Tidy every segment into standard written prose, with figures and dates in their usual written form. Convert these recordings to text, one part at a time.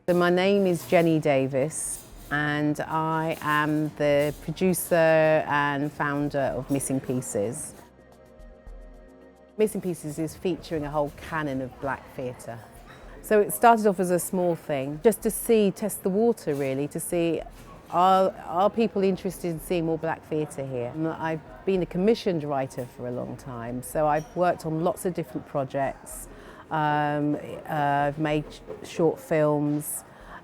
So my name is Jenny Davis and I am the producer and founder of Missing Pieces. Missing Pieces is featuring a whole canon of black theatre. So it started off as a small thing, just to test the water really, to see are people interested in seeing more black theatre here. I've been a commissioned writer for a long time, so I've worked on lots of different projects. I've made short films.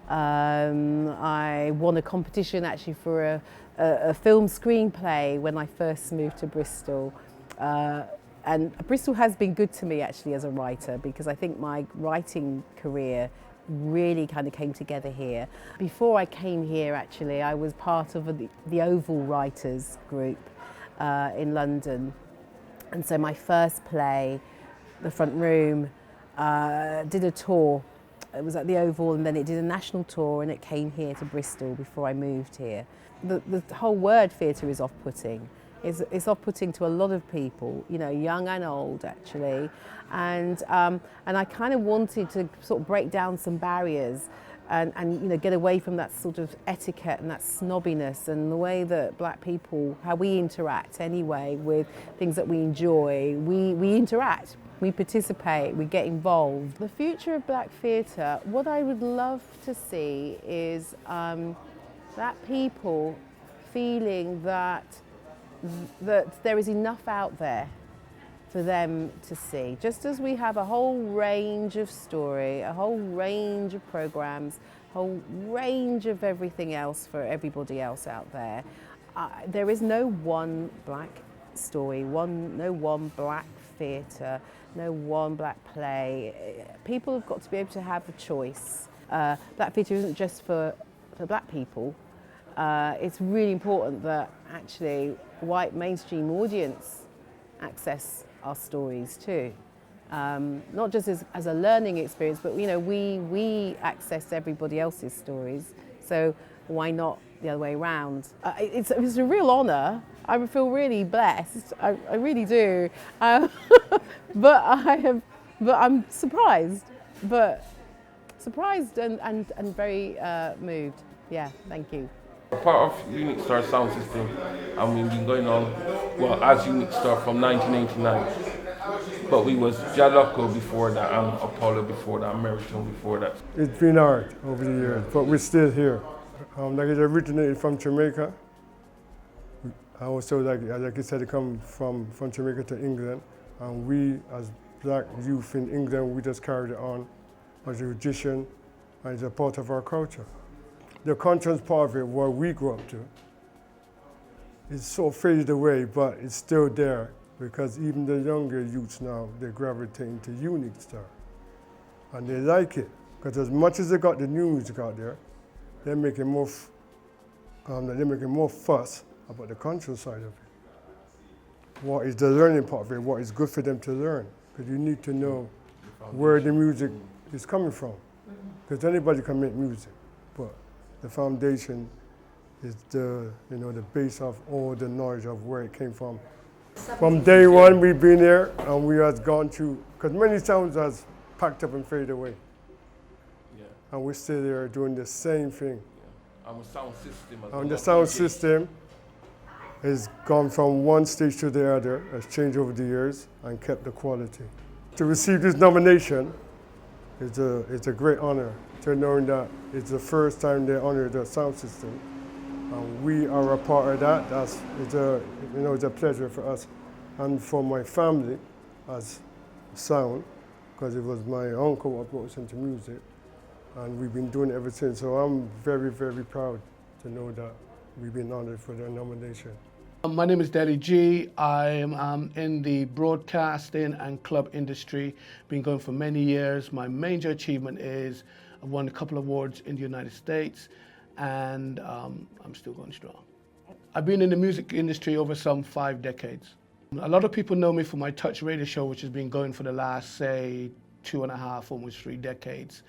I won a competition actually for a film screenplay when I first moved to Bristol. And Bristol has been good to me actually as a writer, because I think my writing career really kind of came together here. Before I came here actually, I was part of the Oval Writers group in London. And so my first play, The Front Room, did a tour. It was at the Oval, and then it did a national tour, and it came here to Bristol before I moved here. The whole word theatre is off-putting. It's off-putting to a lot of people, you know, young and old actually, and I kind of wanted to sort of break down some barriers and you know, get away from that sort of etiquette and that snobbiness and the way that black people, how we interact anyway with things that we enjoy. We interact, we participate, we get involved. The future of black theatre, what I would love to see is that people feeling that there is enough out there for them to see. Just as we have a whole range of story, a whole range of programs, a whole range of everything else for everybody else out there, there is no one black story, no one black theatre, no one black play. People have got to be able to have a choice. Black theatre isn't just for black people. It's really important that actually white mainstream audience access our stories too. Not just as a learning experience, but you know, we access everybody else's stories, so why not the other way around? It's a real honour. I feel really blessed. I really do. But I'm surprised, and very moved. Yeah, thank you. Part of Unique Star sound system, and we've been going on, well, as Unique Star from 1989. But we was Jaloko before that, and Apollo before that, Meriton before that. It's been hard over the years, but we're still here. Like it originated from Jamaica. I also, like I said, it come from Jamaica to England, and we, as black youth in England, we just carried it on as a tradition, and it's a part of our culture. The conscious part of it, what we grew up to, it's so faded away, but it's still there, because even the younger youths now, they gravitate to Unique Star. And they like it, because as much as they got the new music out there, they're making more fuss about the conscious side of it. What is the learning part of it, what is good for them to learn, because you need to know where the music is coming from, because anybody can make music, but the foundation is the base of all the knowledge of where it came from. From day one, we've been here, and we have gone through, because many sounds has packed up and faded away. Yeah. And we're still there doing the same thing. Yeah. And the sound system as well. And the sound system has gone from one stage to the other, has changed over the years, and kept the quality. To receive this nomination is a great honor, to knowing that it's the first time they honor the sound system, and we are a part of that. It's a pleasure for us and for my family as sound, because it was my uncle who brought us into music, and we've been doing it ever since. So I'm very, very proud to know that we've been honored for the nomination. My name is Deli G. I am in the broadcasting and club industry, been going for many years. My major achievement is I won a couple of awards in the United States, and I'm still going strong. I've been in the music industry over some 5 decades. A lot of people know me for my Touch radio show, which has been going for the last, say, 2.5, almost 3 decades.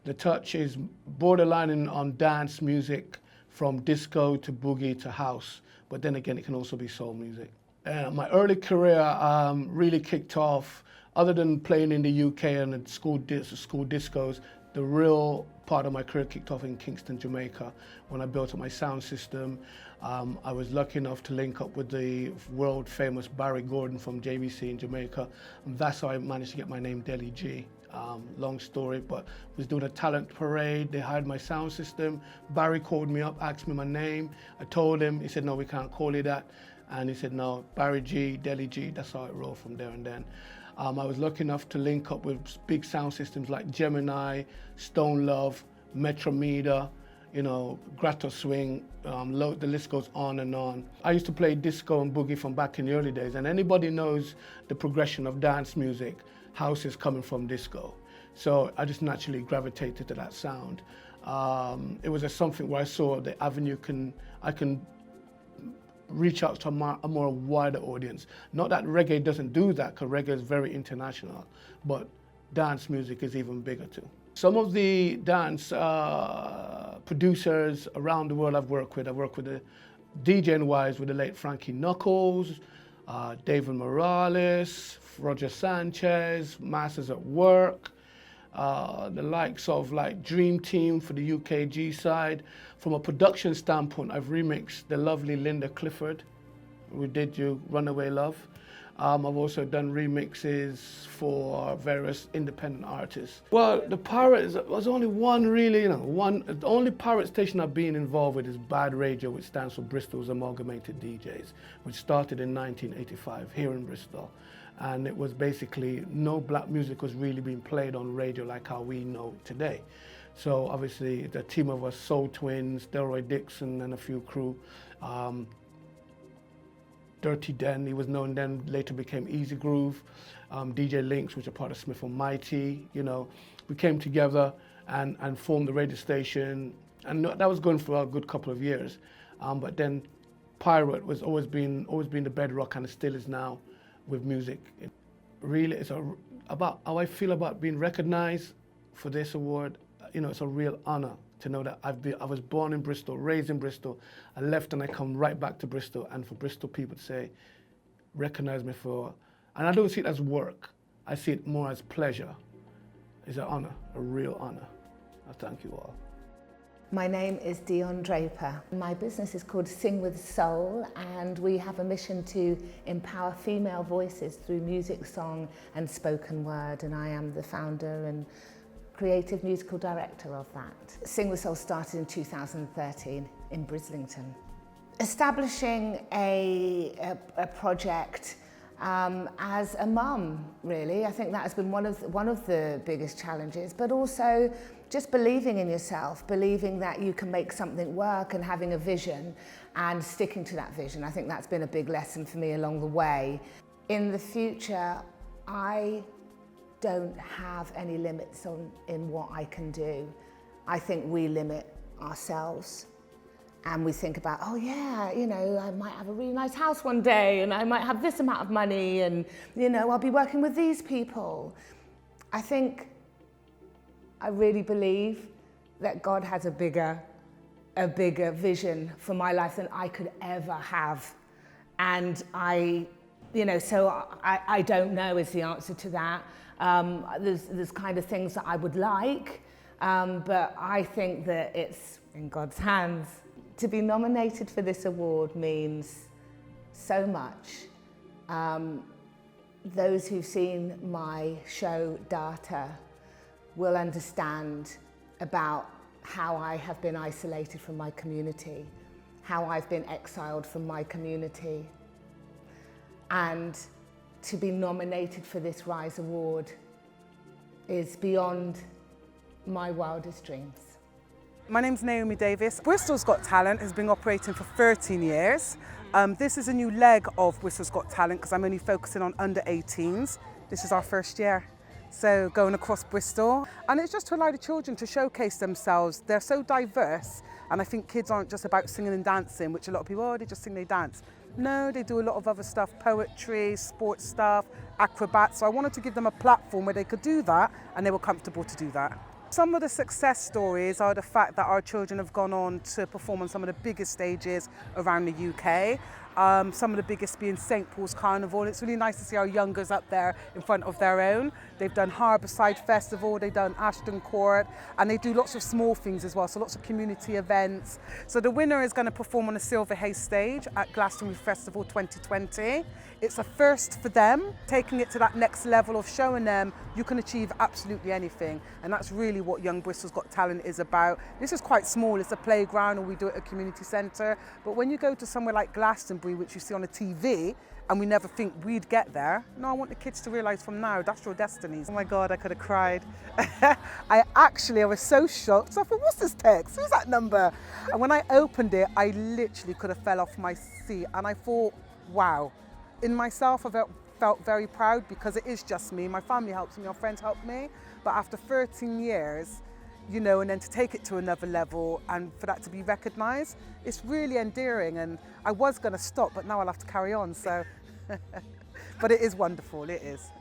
The Touch is borderlining on dance music, from disco to boogie to house, but then again, it can also be soul music. My early career really kicked off, other than playing in the UK and at school discos, the real part of my career kicked off in Kingston, Jamaica, when I built up my sound system. I was lucky enough to link up with the world famous Barry Gordon from JVC in Jamaica, and that's how I managed to get my name Deli G. Long story, but was doing a talent parade. They hired my sound system. Barry called me up, asked me my name. I told him. He said, no, we can't call you that. And he said, no, Barry G, Deli G. That's how it rolled from there and then. I was lucky enough to link up with big sound systems like Gemini, Stone Love, Metrometer, you know, Grotto Swing, the list goes on and on. I used to play disco and boogie from back in the early days, and anybody knows the progression of dance music, house is coming from disco. So I just naturally gravitated to that sound. It was something where I saw the avenue I can reach out to a more wider audience. Not that reggae doesn't do that, because reggae is very international, but dance music is even bigger too. Some of the dance producers around the world I've worked with the DJing-wise with the late Frankie Knuckles, David Morales, Roger Sanchez, Masters at Work, the likes of like Dream Team for the UKG side. From a production standpoint, I've remixed the lovely Linda Clifford. We did you Runaway Love. I've also done remixes for various independent artists. Well, the Pirates, was only one really, the only pirate station I've been involved with is Bad Radio, which stands for Bristol's Amalgamated DJs, which started in 1985 here in Bristol. And it was basically, no black music was really being played on radio like how we know it today. So obviously the team of us, Soul Twins, Delroy Dixon and a few crew, Dirty Den, he was known then, later became Easy Groove, DJ Links, which are part of Smith & Mighty, you know. We came together and formed the radio station, and that was going for a good couple of years. But then Pirate was always been the bedrock, and it still is now with music. It really is about how I feel about being recognized for this award. You know, it's a real honor to know that I was born in Bristol, raised in Bristol, I left and I come right back to Bristol, and for Bristol people to say, recognize me for, and I don't see it as work, I see it more as pleasure. It's an honor, a real honor. I thank you all. My name is Dionne Draper. My business is called Sing with Soul, and we have a mission to empower female voices through music, song and spoken word, and I am the founder and creative musical director of that. Sing with Soul started in 2013 in Brislington. Establishing a project as a mum, really, I think that has been one of the biggest challenges, but also just believing in yourself, believing that you can make something work and having a vision and sticking to that vision. I think that's been a big lesson for me along the way. In the future, I don't have any limits in what I can do. I think we limit ourselves, and we think about, oh yeah, you know, I might have a really nice house one day, and I might have this amount of money, and you know, I'll be working with these people. I really believe that God has a bigger vision for my life than I could ever have, and I don't know is the answer to that. There's kind of things that I would like, but I think that it's in God's hands. To be nominated for this award means so much. Those who've seen my show Data will understand about how I have been isolated from my community, how I've been exiled from my community. And to be nominated for this Rise Award is beyond my wildest dreams. My name's Naomi Davis. Bristol's Got Talent has been operating for 13 years. This is a new leg of Bristol's Got Talent because I'm only focusing on under 18s. This is our first year. So going across Bristol, and it's just to allow the children to showcase themselves. They're so diverse, and I think kids aren't just about singing and dancing, which a lot of people, they just sing, they dance. No, they do a lot of other stuff, poetry, sports stuff, acrobats. So I wanted to give them a platform where they could do that, and they were comfortable to do that. Some of the success stories are the fact that our children have gone on to perform on some of the biggest stages around the UK. some of the biggest being St. Paul's Carnival. It's really nice to see our youngers up there in front of their own. They've done Harbourside Festival, they've done Ashton Court, and they do lots of small things as well, so lots of community events. So the winner is going to perform on a Silver Haze stage at Glastonbury Festival 2020. It's a first for them, taking it to that next level of showing them you can achieve absolutely anything. And that's really what Young Bristol's Got Talent is about. This is quite small, it's a playground, or we do it at a community centre. But when you go to somewhere like Glastonbury, which you see on a TV, and we never think we'd get there, no, I want the kids to realise from now, that's your destinies. Oh my God, I could have cried. I was so shocked. So I thought, what's this text? Who's that number? And when I opened it, I literally could have fell off my seat. And I thought, wow. In myself, I felt very proud because it is just me. My family helps me, my friends help me. But after 13 years, you know, and then to take it to another level and for that to be recognised, it's really endearing. And I was going to stop, but now I'll have to carry on. So, but it is wonderful. It is.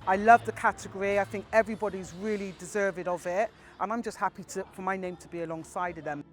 I love the category. I think everybody's really deserving of it. And I'm just happy for my name to be alongside of them.